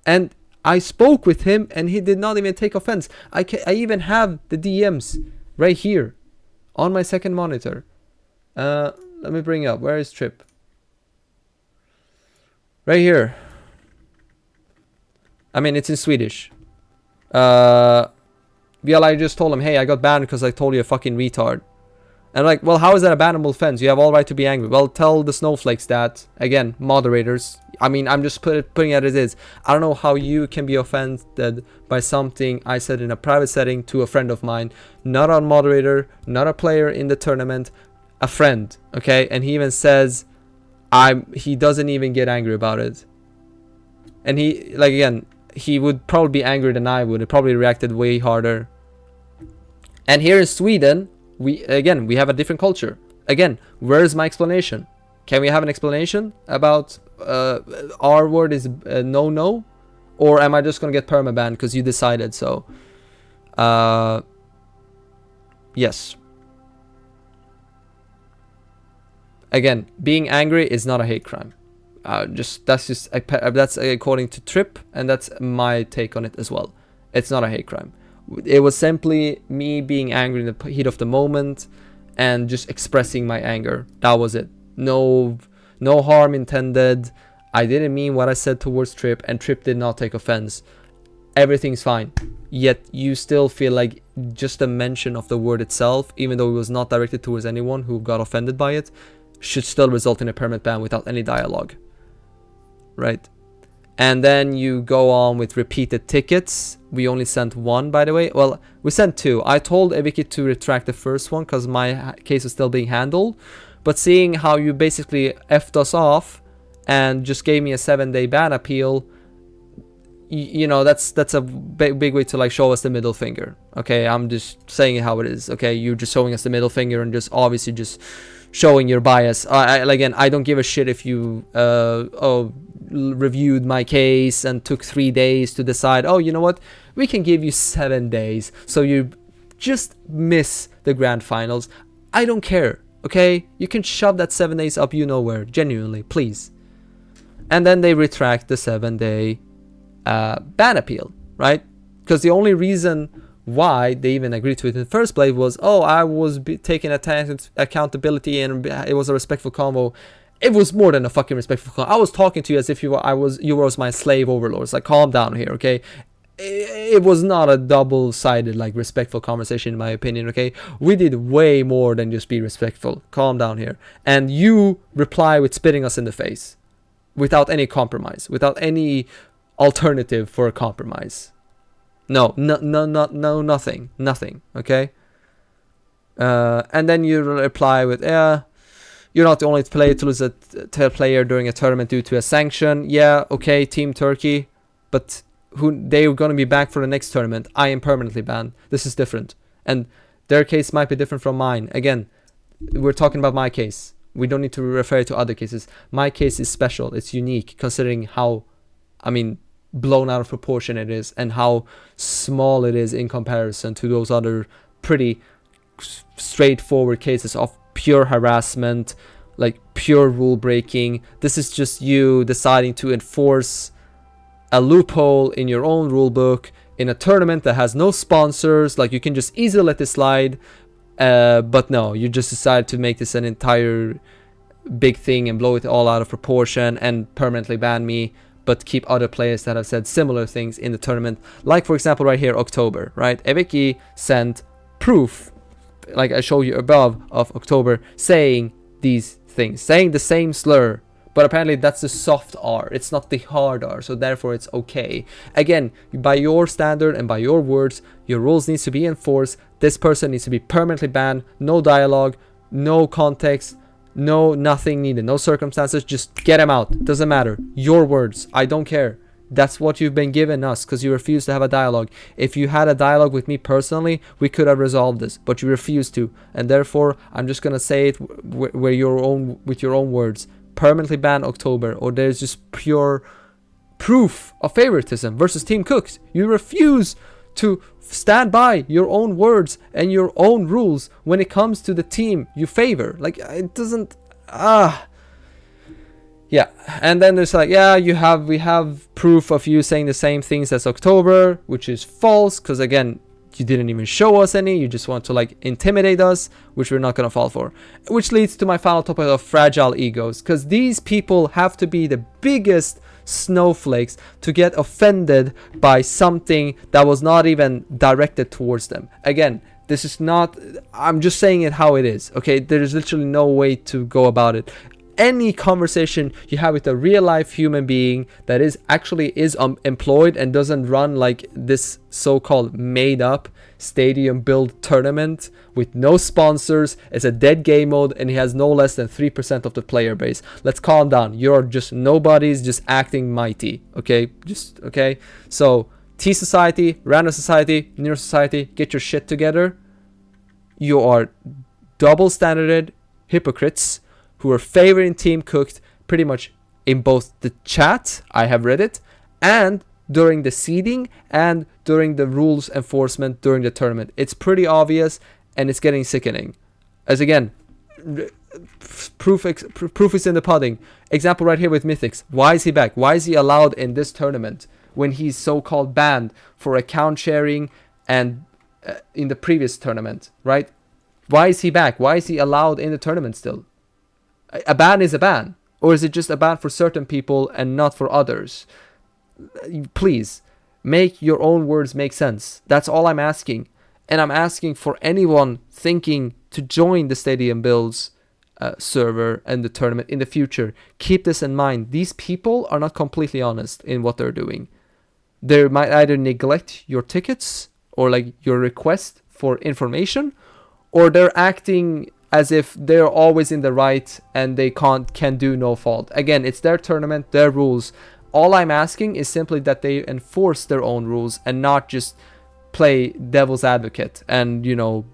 And I spoke with him and he did not even take offense. I even have the DMs right here on my second monitor. Let me bring up, where is Trip? Right here. I mean, it's in Swedish. Yeah, I just told him, hey, I got banned because I told you a fucking retard. And like, well, how is that a bannable offense? You have all right to be angry. Well, tell the snowflakes that. Again, moderators. I mean, I'm just putting it as is. I don't know how you can be offended by something I said in a private setting to a friend of mine. Not a moderator, not a player in the tournament, a friend, okay? And he even says, he doesn't even get angry about it. And he, like, again, he would probably be angrier than I would. He probably reacted way harder. And here in Sweden, we have a different culture. Again, where's my explanation? Can we have an explanation about our word is no? Or am I just going to get permabanned because you decided so? Yes. Again, being angry is not a hate crime. That's according to Trip, and that's my take on it as well. It's not a hate crime. It was simply me being angry in the heat of the moment and just expressing my anger. That was it. No harm intended. I didn't mean what I said towards Trip, and Trip did not take offense. Everything's fine. Yet you still feel like just a mention of the word itself, even though it was not directed towards anyone who got offended by it, should still result in a permanent ban without any dialogue. Right? And then you go on with repeated tickets. We only sent one, by the way. Well, we sent two. I told Eviki to retract the first one because my case was still being handled. But seeing how you basically effed us off and just gave me a 7-day ban appeal, you know, that's a big way to like show us the middle finger. Okay, I'm just saying it how it is. Okay, you're just showing us the middle finger and just obviously just showing your bias. Again, I don't give a shit if you reviewed my case and took 3 days to decide, oh, you know what, we can give you 7 days so you just miss the grand finals. I don't care. Okay, you can shove that 7 days up you know where, genuinely, please. And then they retract the 7-day ban appeal, right? Because the only reason why they even agreed to it in the first place was, oh, I was taking accountability and it was a respectful convo. It was more than a fucking respectful convo. I was talking to you as if you were my slave overlords. Like, calm down here, okay? It was not a double-sided, like, respectful conversation, in my opinion, okay? We did way more than just be respectful. Calm down here. And you reply with spitting us in the face without any compromise, without any alternative for a compromise. No, nothing, okay? And then you reply with, yeah, you're not the only player to lose a player during a tournament due to a sanction. Yeah, okay, Team Turkey, but they're going to be back for the next tournament. I am permanently banned. This is different. And their case might be different from mine. Again, we're talking about my case. We don't need to refer to other cases. My case is special. It's unique considering how, blown out of proportion it is and how small it is in comparison to those other pretty straightforward cases of pure harassment, like pure rule breaking. This is just you deciding to enforce a loophole in your own rule book in a tournament that has no sponsors. Like, you can just easily let this slide, but no, you just decide to make this an entire big thing and blow it all out of proportion and permanently ban me, but keep other players that have said similar things in the tournament. Like, for example, right here, October, right? Eviki sent proof, like I showed you above, of October saying these things, saying the same slur, but apparently that's the soft R. It's not the hard R, so therefore it's okay. Again, by your standard and by your words, your rules needs to be enforced. This person needs to be permanently banned. No dialogue, no context, no nothing needed, no circumstances. Just get him out. Doesn't matter. Your words. I don't care. That's what you've been given us because you refuse to have a dialogue. If you had a dialogue with me personally, we could have resolved this, but you refuse to, and therefore I'm just gonna say it with your own words. Permanently ban October, or there's just pure proof of favoritism versus Team Cooked. You refuse to stand by your own words and your own rules when it comes to the team you favor. Like, it doesn't yeah. And then there's like, yeah, we have proof of you saying the same things as October, which is false because, again, you didn't even show us any. You just want to like intimidate us, which we're not going to fall for. Which leads to my final topic of fragile egos, because these people have to be the biggest snowflakes to get offended by something that was not even directed towards them. Again, This is not, I'm just saying it how it is, okay? There's literally no way to go about it. Any conversation you have with a real life human being that is actually employed and doesn't run like this so-called made up stadium build tournament with no sponsors, it's a dead game mode, and he has no less than 3% of the player base. Let's calm down. You're just nobodies just acting mighty, okay? Just, okay? So T Society, Random Society, Neuro Society, get your shit together. You are double standarded hypocrites who are favoring Team Cooked pretty much in both the chat, I have read it, and during the seeding and during the rules enforcement during the tournament. It's pretty obvious, and it's getting sickening. As again, proof is in the pudding. Example right here with Mythics. Why is he back? Why is he allowed in this tournament when he's so-called banned for account sharing and in the previous tournament, right? Why is he back? Why is he allowed in the tournament still? A ban is a ban. Or is it just a ban for certain people and not for others? Please, make your own words make sense. That's all I'm asking. And I'm asking for anyone thinking to join the Stadium Builds server and the tournament in the future. Keep this in mind. These people are not completely honest in what they're doing. They might either neglect your tickets or like your request for information, or they're acting as if they're always in the right and they can do no fault. Again, it's their tournament, their rules. All I'm asking is simply that they enforce their own rules and not just play devil's advocate and, you know,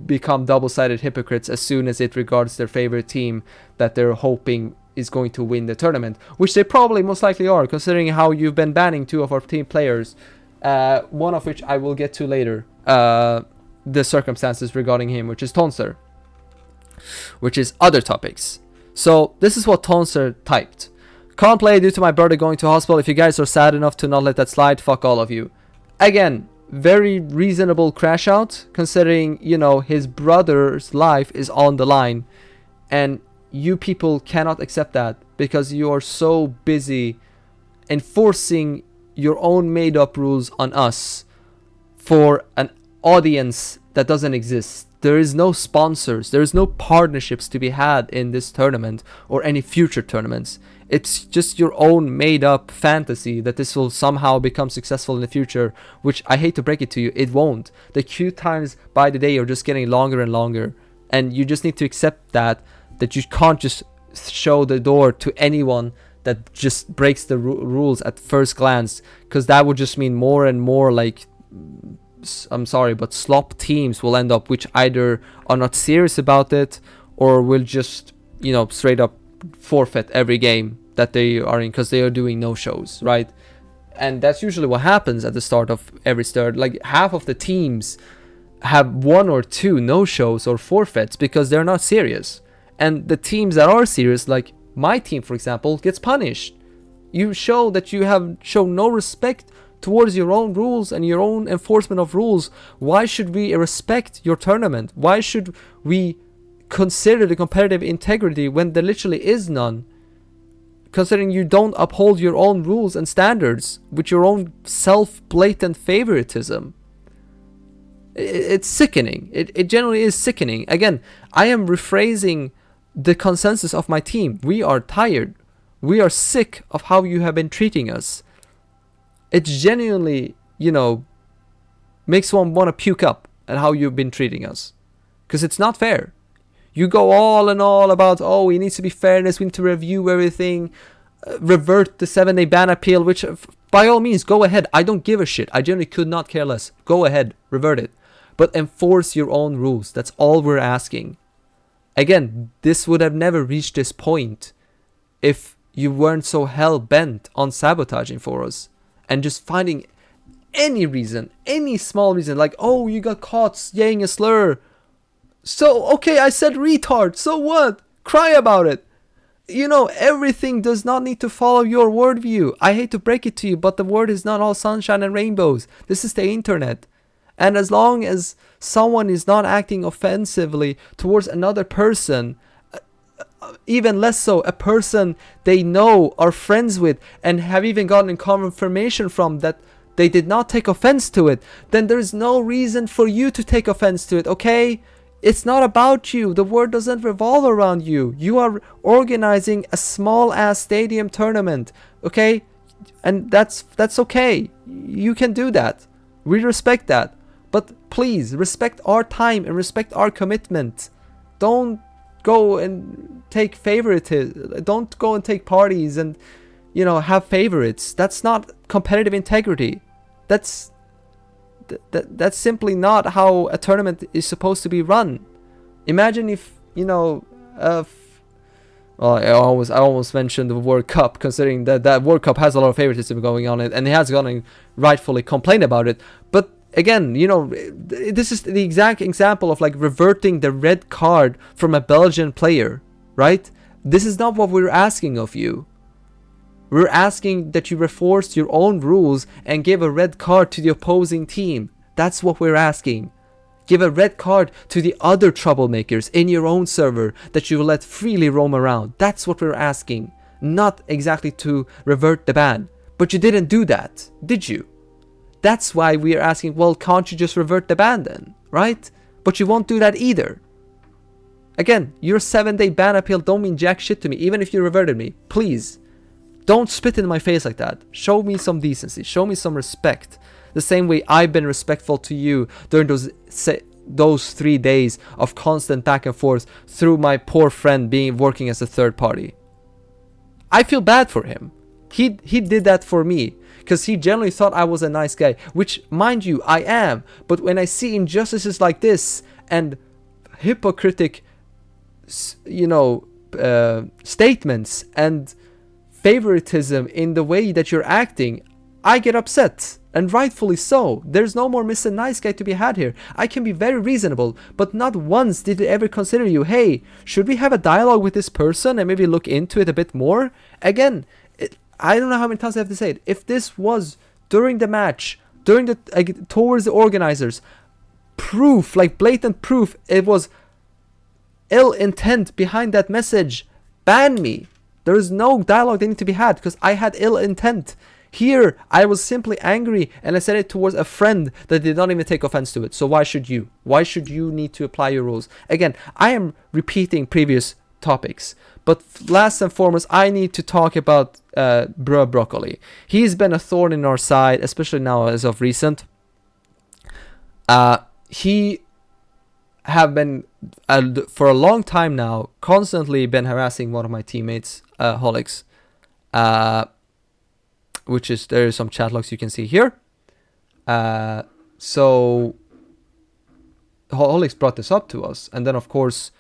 become double-sided hypocrites as soon as it regards their favorite team that they're hoping is going to win the tournament, which they probably most likely are, considering how you've been banning 2 of our team players, one of which I will get to later, the circumstances regarding him, which is Tonster, which is other topics. So this is what Tonster typed. Can't play due to my brother going to hospital. If you guys are sad enough to not let that slide, fuck all of you. Again, very reasonable crash out, considering, you know, his brother's life is on the line, and you people cannot accept that because you are so busy enforcing your own made up rules on us for an audience that doesn't exist. There is no sponsors, there is no partnerships to be had in this tournament or any future tournaments. It's just your own made up fantasy that this will somehow become successful in the future, which I hate to break it to you, it won't. The queue times by the day are just getting longer and longer, and you just need to accept that you can't just show the door to anyone that just breaks the rules at first glance, because that would just mean more and more, like, I'm sorry, but slop teams will end up, which either are not serious about it or will just, you know, straight up forfeit every game that they are in because they are doing no shows, right? And that's usually what happens at the start of every start. Like, half of the teams have 1 or 2 no shows or forfeits because they're not serious, and the teams that are serious, like my team for example, gets punished. You show that you have shown no respect towards your own rules and your own enforcement of rules. Why should we respect your tournament? Why should we consider the competitive integrity when there literally is none? Considering you don't uphold your own rules and standards with your own self-blatant favoritism. It's sickening. It generally is sickening. Again, I am rephrasing the consensus of my team. We are tired. We are sick of how you have been treating us. It genuinely, you know, makes one want to puke up at how you've been treating us. Because it's not fair. You go all and all about, oh, it needs to be fairness, we need to review everything, revert the 7-day ban appeal, which by all means, go ahead. I don't give a shit. I generally could not care less. Go ahead, revert it. But enforce your own rules. That's all we're asking. Again, this would have never reached this point if you weren't so hell-bent on sabotaging for us and just finding any reason, any small reason, like, oh, you got caught saying a slur. So, okay, I said retard, so what? Cry about it. You know, everything does not need to follow your worldview. I hate to break it to you, but the world is not all sunshine and rainbows. This is the internet. And as long as someone is not acting offensively towards another person, even less so a person they know, are friends with, and have even gotten confirmation from that they did not take offense to it, then there is no reason for you to take offense to it, okay? It's not about you. The world doesn't revolve around you. You are organizing a small ass stadium tournament, okay? And that's okay. You can do that. We respect that. But please respect our time and respect our commitment. Don't go and take favoritism. Don't go and take parties and, you know, have favorites. That's not competitive integrity. That's simply not how a tournament is supposed to be run. Imagine if, you know, well, I almost mentioned the World Cup, considering that World Cup has a lot of favoritism going on it, and he has gone and rightfully complained about it. But again, you know, this is the exact example of like reverting the red card from a Belgian player, right? This is not what we're asking of you. We're asking that you enforce your own rules and give a red card to the opposing team. That's what we're asking. Give a red card to the other troublemakers in your own server that you will let freely roam around. That's what we're asking. Not exactly to revert the ban. But you didn't do that, did you? That's why we are asking, well, can't you just revert the ban then, right? But you won't do that either. Again, your 7-day ban appeal don't mean jack shit to me, even if you reverted me. Please. Don't spit in my face like that. Show me some decency. Show me some respect. The same way I've been respectful to you during those 3 days of constant back and forth through my poor friend working as a third party. I feel bad for him. He did that for me because he generally thought I was a nice guy, which, mind you, I am. But when I see injustices like this and hypocritic, you know, statements and favoritism in the way that you're acting, I get upset, and rightfully so. There's no more Mr. Nice Guy to be had here. I can be very reasonable, but not once did it ever consider you, hey, should we have a dialogue with this person and maybe look into it a bit more? Again, I don't know how many times I have to say it. If this was during the match, towards the organizers, proof, like blatant proof, it was ill intent behind that message, ban me. There is no dialogue that need to be had because I had ill intent. Here, I was simply angry and I said it towards a friend that did not even take offense to it. So why should you? Why should you need to apply your rules? Again, I am repeating previous topics. But last and foremost, I need to talk about BruhBroccoli. He's been a thorn in our side, especially now as of recent. He have been, for a long time now, constantly been harassing one of my teammates, Holix. Which is, there are some chat logs you can see here. So Holix brought this up to us, and then of course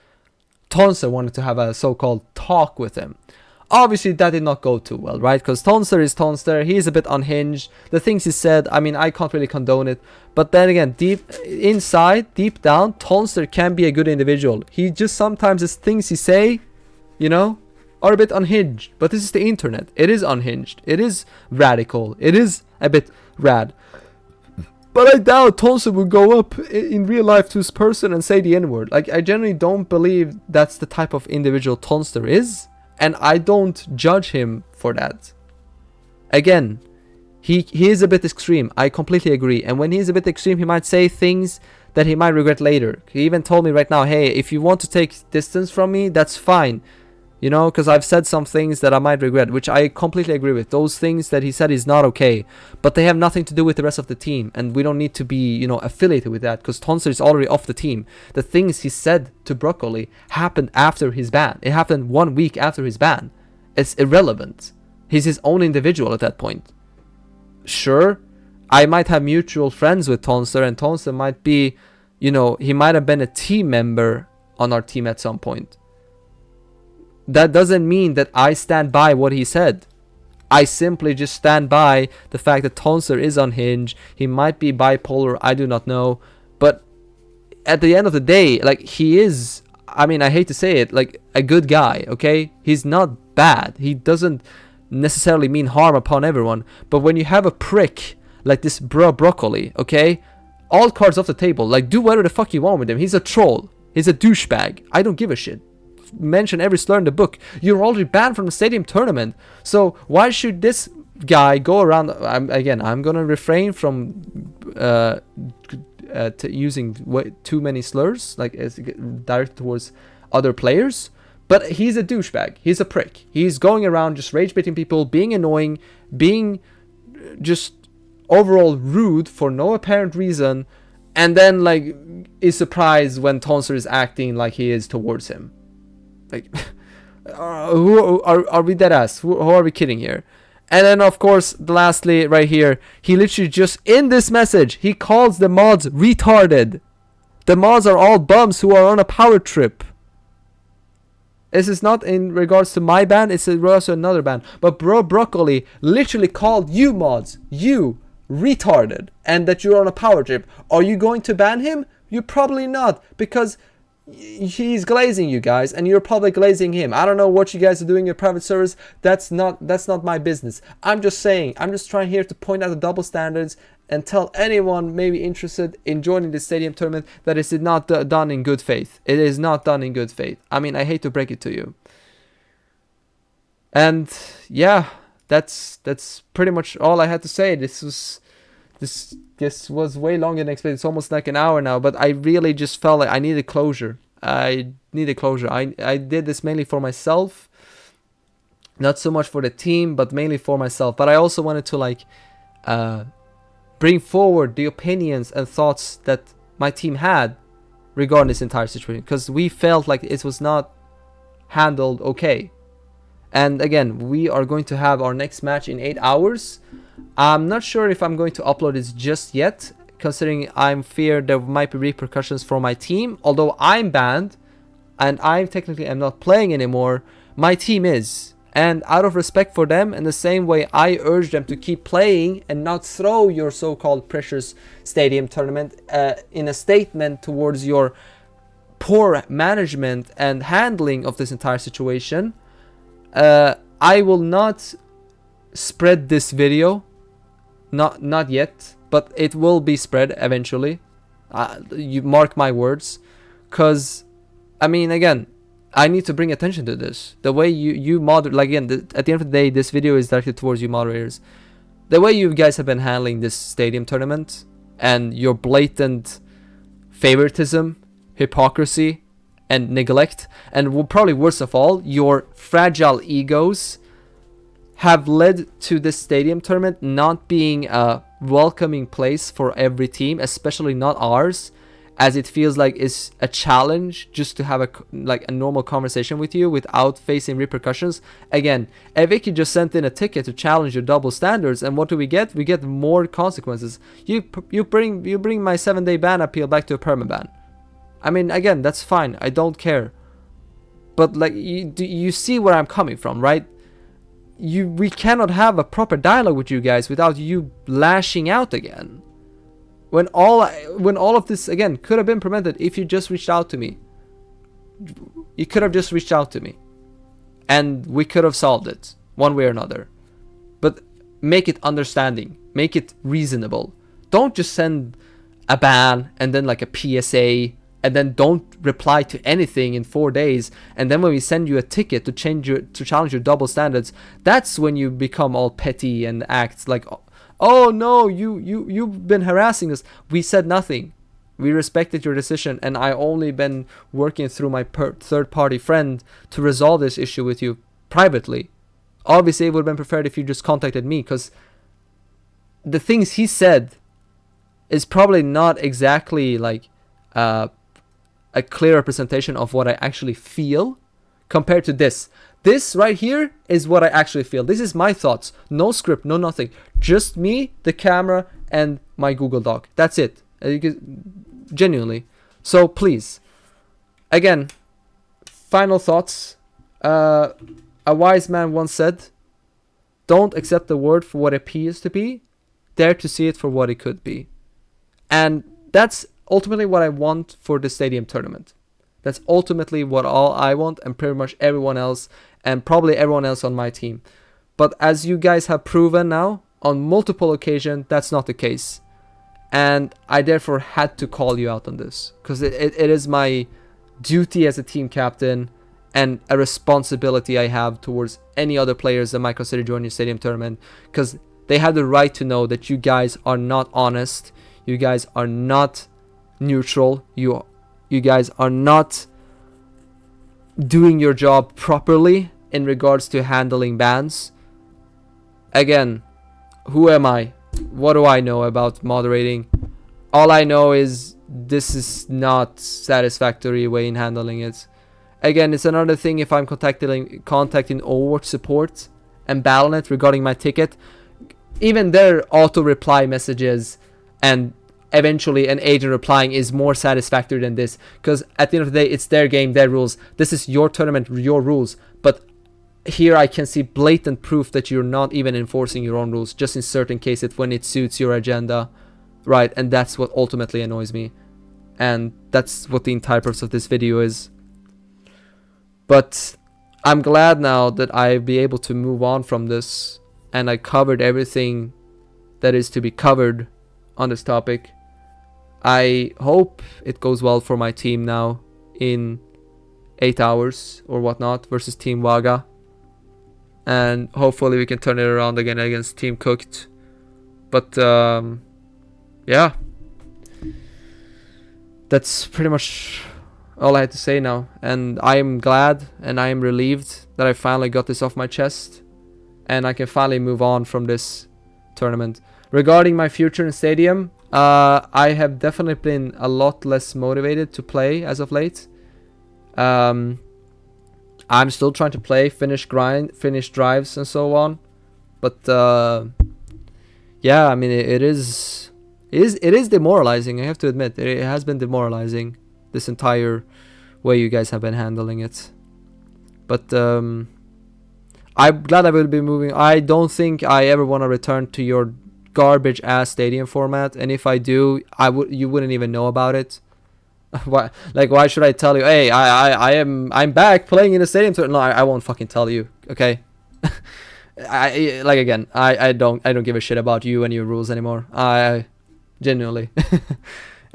Tonster wanted to have a so-called talk with him. Obviously that did not go too well, right? Because Tonster is Tonster, he's a bit unhinged. The things he said, I mean, I can't really condone it. But then again, deep down, Tonster can be a good individual. He just sometimes, the things he say, you know, are a bit unhinged. But this is the internet. It is unhinged. It is radical. It is a bit rad. But I doubt Tonster would go up in real life to his person and say the N-word. Like, I generally don't believe that's the type of individual Tonster is. And I don't judge him for that. Again, he is a bit extreme. I completely agree. And when he's a bit extreme, he might say things that he might regret later. He even told me right now, hey, if you want to take distance from me, that's fine. You know, because I've said some things that I might regret, which I completely agree with. Those things that he said is not okay, but they have nothing to do with the rest of the team, and we don't need to be, you know, affiliated with that, because Tonster is already off the team. The things he said to Broccoli happened after his ban. It happened 1 week after his ban. It's irrelevant. He's his own individual at that point. Sure, I might have mutual friends with Tonster, and Tonster might be, you know, he might have been a team member on our team at some point. That doesn't mean that I stand by what he said. I simply just stand by the fact that Tonster is unhinged. He might be bipolar, I do not know. But at the end of the day, like, he is, I mean, I hate to say it, like, a good guy, okay? He's not bad. He doesn't necessarily mean harm upon everyone. But when you have a prick like this BruhBroccoli, okay? All cards off the table. Like, do whatever the fuck you want with him. He's a troll. He's a douchebag. I don't give a shit. Mention every slur in the book. You're already banned from the stadium tournament. So why should this guy go around. I'm gonna refrain from using too many slurs, like as directed towards other players. But he's a douchebag. He's a prick. He's going around just rage baiting people, being annoying, being just overall rude for no apparent reason, and then like is surprised when Tonster is acting like he is towards him. Like, who are we dead ass? Who are we kidding here? And then of course, lastly, right here, he literally just in this message he calls the mods retarded. The mods are all bums who are on a power trip. This is not in regards to my ban, it's in regards to another ban. But BruhBroccoli literally called you mods, you retarded, and that you're on a power trip. Are you going to ban him? You're probably not, because he's glazing you guys, and you're probably glazing him. I don't know what you guys are doing in your private servers. That's not my business. I'm just saying, I'm just trying here to point out the double standards and tell anyone maybe interested in joining the stadium tournament that it is not done in good faith. It is not done in good faith. I mean, I hate to break it to you. And yeah, that's pretty much all I had to say. This was way longer than expected. It's almost like an hour now, but I really just felt like I needed closure. I did this mainly for myself, not so much for the team, but mainly for myself. But I also wanted to like bring forward the opinions and thoughts that my team had regarding this entire situation, because we felt like it was not handled okay. And again, we are going to have our next match in 8 hours. I'm not sure if I'm going to upload this just yet, considering I'm fear there might be repercussions for my team. Although I'm banned and I technically am not playing anymore, my team is. And out of respect for them, in the same way I urge them to keep playing and not throw your so-called precious stadium tournament in a statement towards your poor management and handling of this entire situation, I will not spread this video, not yet, but it will be spread eventually. You mark my words, because I mean, again, I need to bring attention to this. The way you moderate, like again, at the end of the day, this video is directed towards you moderators. The way you guys have been handling this stadium tournament and your blatant favoritism, hypocrisy, and neglect, and probably worst of all, your fragile egos, have led to this stadium tournament not being a welcoming place for every team, especially not ours, as it feels like it's a challenge just to have a normal conversation with you without facing repercussions. Again, Eviki just sent in a ticket to challenge your double standards, and what do we get? We get more consequences. You bring my 7-day ban appeal back to a permaban. I mean, again, that's fine. I don't care. But like, you see where I'm coming from, right? We cannot have a proper dialogue with you guys without you lashing out again. When all of this again could have been prevented if you just reached out to me. You could have just reached out to me, and we could have solved it one way or another. But make it understanding, make it reasonable. Don't just send a ban and then like a PSA, and then don't reply to anything in 4 days, and then when we send you a ticket to challenge your double standards, that's when you become all petty and act like, oh no, you've been harassing us. We said nothing. We respected your decision, and I only been working through my third party friend to resolve this issue with you privately. Obviously, it would have been preferred if you just contacted me, because the things he said is probably not exactly like a clear representation of what I actually feel compared to this. This right here is what I actually feel. This is my thoughts. No script, no nothing. Just me, the camera, and my Google Doc. That's it. Genuinely. So please, again, final thoughts. A wise man once said, don't accept the word for what it appears to be. Dare to see it for what it could be. And that's ultimately what I want for the stadium tournament. That's ultimately what all I want, and pretty much everyone else, and probably everyone else on my team. But as you guys have proven now on multiple occasions, that's not the case. And I therefore had to call you out on this, because it is my duty as a team captain and a responsibility I have towards any other players that might consider joining the stadium tournament, because they have the right to know that you guys are not honest, you guys are not neutral, you guys are not doing your job properly in regards to handling bans. Again, who am I? What do I know about moderating? All I know is this is not satisfactory way in handling it. Again, it's another thing if I'm contacting Overwatch support and Battle.net regarding my ticket. Even their auto reply messages and eventually an agent replying is more satisfactory than this, because at the end of the day, it's their game, their rules. This is your tournament, your rules. But here I can see blatant proof that you're not even enforcing your own rules, just in certain cases when it suits your agenda, right? And that's what ultimately annoys me, and that's what the entire purpose of this video is. But I'm glad now that I'll be able to move on from this, and I covered everything that is to be covered on this topic. I hope it goes well for my team now in 8 hours or whatnot versus Team Waga, and hopefully we can turn it around again against Team Cooked. But yeah, that's pretty much all I had to say now, and I am glad and I am relieved that I finally got this off my chest and I can finally move on from this tournament. Regarding my future in Stadium, I have definitely been a lot less motivated to play as of late. I'm still trying to play, finish drives and so on, but yeah, I mean it is demoralizing. I have to admit it has been demoralizing, this entire way you guys have been handling it. But I'm glad I will be moving. I don't think I ever want to return to your garbage ass stadium format, and if I do, you wouldn't even know about it. Why should I tell you, hey, I'm back playing in a stadium tournament? No, I won't fucking tell you, okay? I don't give a shit about you and your rules anymore. I genuinely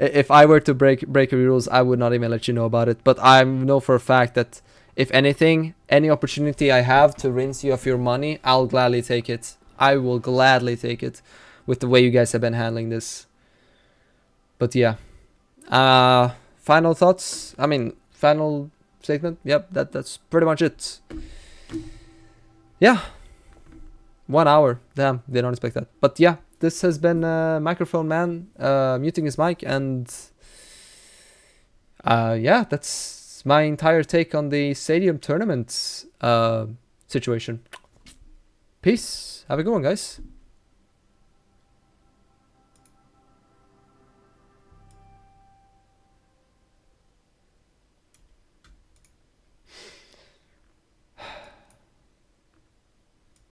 if I were to break your rules, I would not even let you know about it. But I know for a fact that if anything, any opportunity I have to rinse you of your money, I'll gladly take it. I will gladly take it with the way you guys have been handling this. But yeah, final thoughts, I mean final statement. Yep, that's pretty much it. Yeah, 1 hour, damn, didn't expect that. But yeah, this has been Microphone Man muting his mic, and yeah, that's my entire take on the stadium tournament situation. Peace, have a good one, guys.